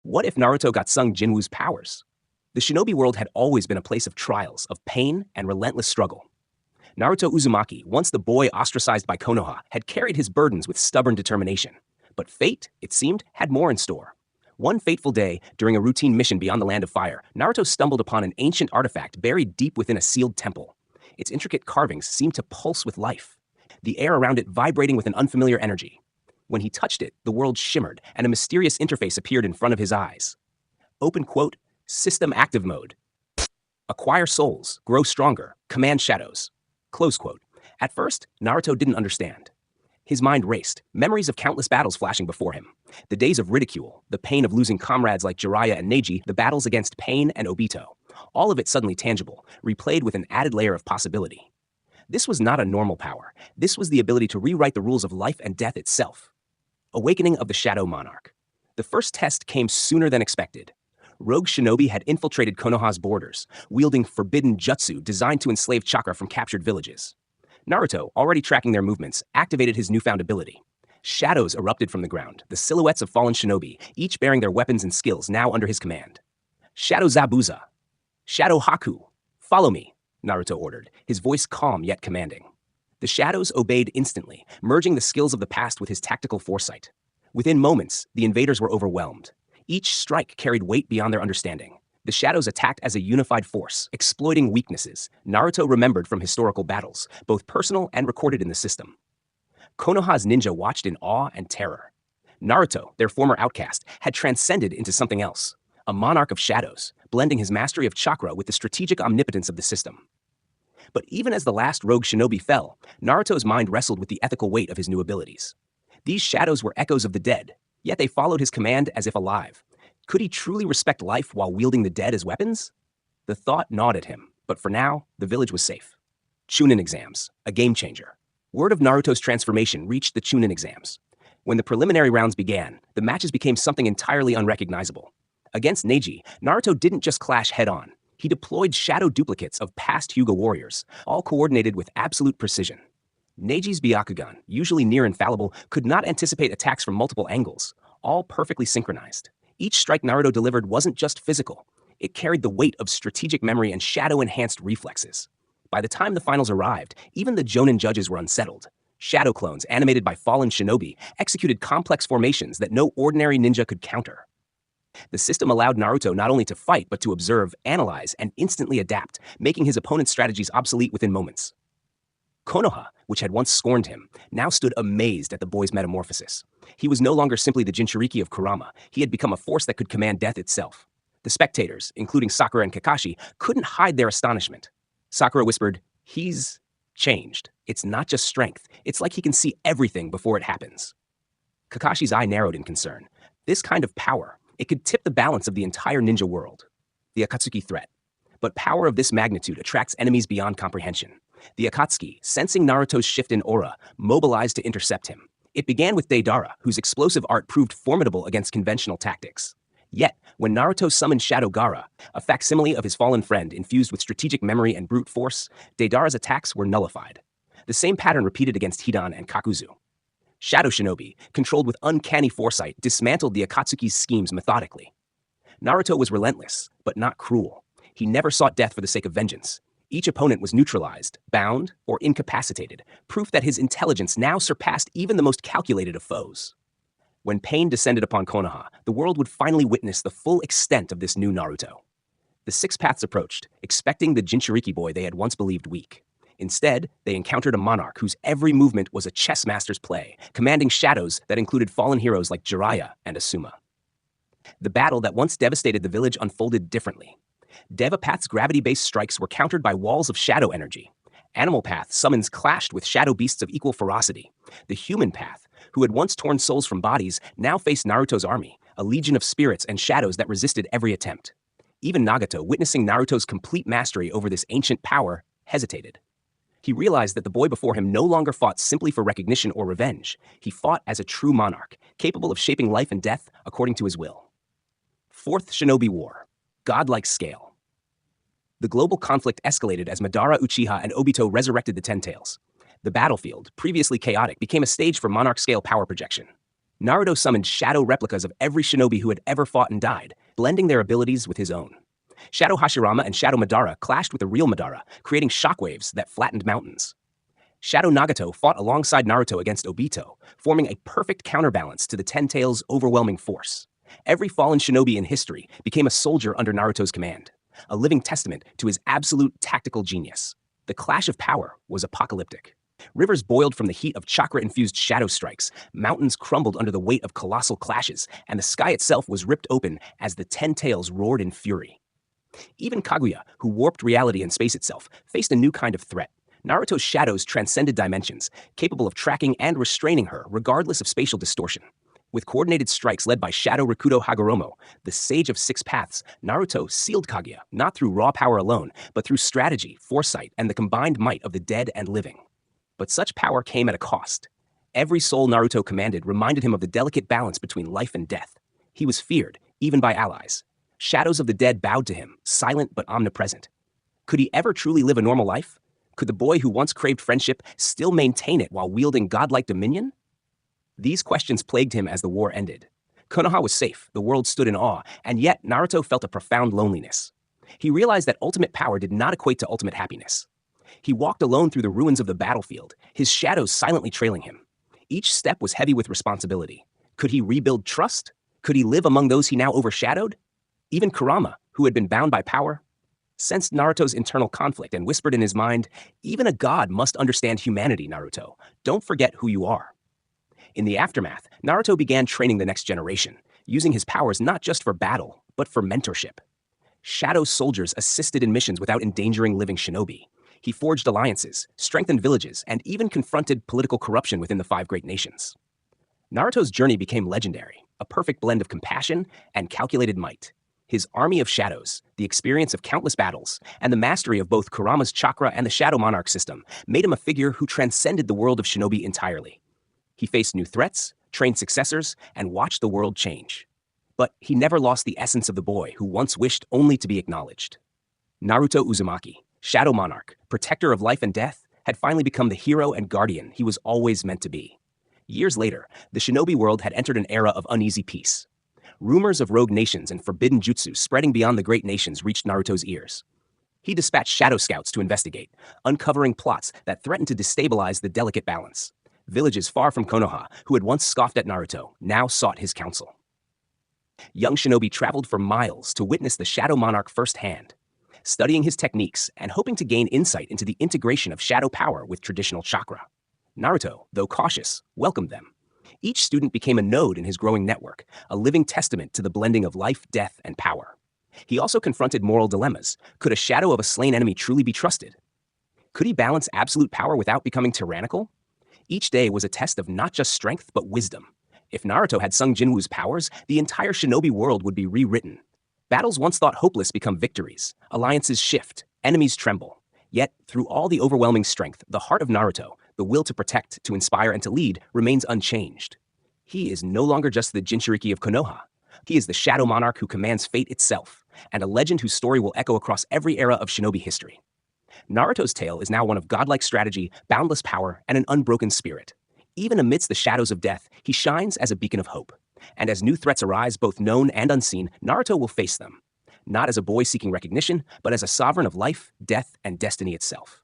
What if Naruto got Sung Jinwoo's powers? The shinobi world had always been a place of trials, of pain, and relentless struggle. Naruto Uzumaki, once the boy ostracized by Konoha, had carried his burdens with stubborn determination. But fate, it seemed, had more in store. One fateful day, during a routine mission beyond the Land of Fire, Naruto stumbled upon an ancient artifact buried deep within a sealed temple. Its intricate carvings seemed to pulse with life, the air around it vibrating with an unfamiliar energy. When he touched it, the world shimmered, and a mysterious interface appeared in front of his eyes. Open quote, System Active Mode. Acquire souls, grow stronger, command shadows. Close quote. At first, Naruto didn't understand. His mind raced, memories of countless battles flashing before him. The days of ridicule, the pain of losing comrades like Jiraiya and Neji, the battles against Pain and Obito. All of it suddenly tangible, replayed with an added layer of possibility. This was not a normal power. This was the ability to rewrite the rules of life and death itself. Awakening of the Shadow Monarch. The first test came sooner than expected. Rogue shinobi had infiltrated Konoha's borders, wielding forbidden jutsu designed to enslave chakra from captured villages. Naruto, already tracking their movements, activated his newfound ability. Shadows erupted from the ground, the silhouettes of fallen shinobi, each bearing their weapons and skills now under his command. Shadow Zabuza. Shadow Haku. Follow me, Naruto ordered, his voice calm yet commanding. The shadows obeyed instantly, merging the skills of the past with his tactical foresight. Within moments, the invaders were overwhelmed. Each strike carried weight beyond their understanding. The shadows attacked as a unified force, exploiting weaknesses Naruto remembered from historical battles, both personal and recorded in the system. Konoha's ninja watched in awe and terror. Naruto, their former outcast, had transcended into something else, a monarch of shadows, blending his mastery of chakra with the strategic omnipotence of the system. But even as the last rogue shinobi fell, Naruto's mind wrestled with the ethical weight of his new abilities. These shadows were echoes of the dead, yet they followed his command as if alive. Could he truly respect life while wielding the dead as weapons? The thought gnawed at him, but for now, the village was safe. Chunin exams, a game changer. Word of Naruto's transformation reached the Chunin exams. When the preliminary rounds began, the matches became something entirely unrecognizable. Against Neji, Naruto didn't just clash head-on. He deployed shadow duplicates of past Hyuga warriors, all coordinated with absolute precision. Neji's Byakugan, usually near infallible, could not anticipate attacks from multiple angles, all perfectly synchronized. Each strike Naruto delivered wasn't just physical. It carried the weight of strategic memory and shadow-enhanced reflexes. By the time the finals arrived, even the Jonin judges were unsettled. Shadow clones, animated by fallen shinobi, executed complex formations that no ordinary ninja could counter. The system allowed Naruto not only to fight, but to observe, analyze, and instantly adapt, making his opponent's strategies obsolete within moments. Konoha, which had once scorned him, now stood amazed at the boy's metamorphosis. He was no longer simply the Jinchuriki of Kurama. He had become a force that could command death itself. The spectators, including Sakura and Kakashi, couldn't hide their astonishment. Sakura whispered, "He's changed. It's not just strength. It's like he can see everything before it happens." Kakashi's eye narrowed in concern. This kind of power, it could tip the balance of the entire ninja world. The Akatsuki threat. But power of this magnitude attracts enemies beyond comprehension. The Akatsuki, sensing Naruto's shift in aura, mobilized to intercept him. It began with Deidara, whose explosive art proved formidable against conventional tactics. Yet, when Naruto summoned Shadow Gaara, a facsimile of his fallen friend infused with strategic memory and brute force, Deidara's attacks were nullified. The same pattern repeated against Hidan and Kakuzu. Shadow Shinobi, controlled with uncanny foresight, dismantled the Akatsuki's schemes methodically. Naruto was relentless, but not cruel. He never sought death for the sake of vengeance. Each opponent was neutralized, bound, or incapacitated, proof that his intelligence now surpassed even the most calculated of foes. When pain descended upon Konoha, the world would finally witness the full extent of this new Naruto. The Six Paths approached, expecting the Jinchuriki boy they had once believed weak. Instead, they encountered a monarch whose every movement was a chess master's play, commanding shadows that included fallen heroes like Jiraiya and Asuma. The battle that once devastated the village unfolded differently. Deva Path's gravity-based strikes were countered by walls of shadow energy. Animal Path summons clashed with shadow beasts of equal ferocity. The Human Path, who had once torn souls from bodies, now faced Naruto's army, a legion of spirits and shadows that resisted every attempt. Even Nagato, witnessing Naruto's complete mastery over this ancient power, hesitated. He realized that the boy before him no longer fought simply for recognition or revenge. He fought as a true monarch, capable of shaping life and death according to his will. Fourth Shinobi War. Godlike scale. The global conflict escalated as Madara, Uchiha, and Obito resurrected the Ten Tails. The battlefield, previously chaotic, became a stage for monarch-scale power projection. Naruto summoned shadow replicas of every shinobi who had ever fought and died, blending their abilities with his own. Shadow Hashirama and Shadow Madara clashed with the real Madara, creating shockwaves that flattened mountains. Shadow Nagato fought alongside Naruto against Obito, forming a perfect counterbalance to the Ten Tails' overwhelming force. Every fallen shinobi in history became a soldier under Naruto's command, a living testament to his absolute tactical genius. The clash of power was apocalyptic. Rivers boiled from the heat of chakra-infused shadow strikes, mountains crumbled under the weight of colossal clashes, and the sky itself was ripped open as the Ten Tails roared in fury. Even Kaguya, who warped reality and space itself, faced a new kind of threat. Naruto's shadows transcended dimensions, capable of tracking and restraining her regardless of spatial distortion. With coordinated strikes led by Shadow Rikudo Hagoromo, the Sage of Six Paths, Naruto sealed Kaguya not through raw power alone, but through strategy, foresight, and the combined might of the dead and living. But such power came at a cost. Every soul Naruto commanded reminded him of the delicate balance between life and death. He was feared, even by allies. Shadows of the dead bowed to him, silent but omnipresent. Could he ever truly live a normal life? Could the boy who once craved friendship still maintain it while wielding godlike dominion? These questions plagued him as the war ended. Konoha was safe, the world stood in awe, and yet Naruto felt a profound loneliness. He realized that ultimate power did not equate to ultimate happiness. He walked alone through the ruins of the battlefield, his shadows silently trailing him. Each step was heavy with responsibility. Could he rebuild trust? Could he live among those he now overshadowed? Even Kurama, who had been bound by power, sensed Naruto's internal conflict and whispered in his mind, "Even a god must understand humanity, Naruto. Don't forget who you are." In the aftermath, Naruto began training the next generation, using his powers not just for battle, but for mentorship. Shadow soldiers assisted in missions without endangering living shinobi. He forged alliances, strengthened villages, and even confronted political corruption within the five great nations. Naruto's journey became legendary, a perfect blend of compassion and calculated might. His army of shadows, the experience of countless battles, and the mastery of both Kurama's chakra and the Shadow Monarch system made him a figure who transcended the world of shinobi entirely. He faced new threats, trained successors, and watched the world change. But he never lost the essence of the boy who once wished only to be acknowledged. Naruto Uzumaki, Shadow Monarch, protector of life and death, had finally become the hero and guardian he was always meant to be. Years later, the shinobi world had entered an era of uneasy peace. Rumors of rogue nations and forbidden jutsu spreading beyond the great nations reached Naruto's ears. He dispatched shadow scouts to investigate, uncovering plots that threatened to destabilize the delicate balance. Villages far from Konoha, who had once scoffed at Naruto, now sought his counsel. Young shinobi traveled for miles to witness the Shadow Monarch firsthand, studying his techniques and hoping to gain insight into the integration of shadow power with traditional chakra. Naruto, though cautious, welcomed them. Each student became a node in his growing network, a living testament to the blending of life, death, and power. He also confronted moral dilemmas. Could a shadow of a slain enemy truly be trusted? Could he balance absolute power without becoming tyrannical? Each day was a test of not just strength, but wisdom. If Naruto had Sung Jinwoo's powers, the entire shinobi world would be rewritten. Battles once thought hopeless become victories. Alliances shift. Enemies tremble. Yet, through all the overwhelming strength, the heart of Naruto, the will to protect, to inspire, and to lead, remains unchanged. He is no longer just the Jinchuriki of Konoha. He is the Shadow Monarch who commands fate itself, and a legend whose story will echo across every era of shinobi history. Naruto's tale is now one of godlike strategy, boundless power, and an unbroken spirit. Even amidst the shadows of death, he shines as a beacon of hope. And as new threats arise, both known and unseen, Naruto will face them. Not as a boy seeking recognition, but as a sovereign of life, death, and destiny itself.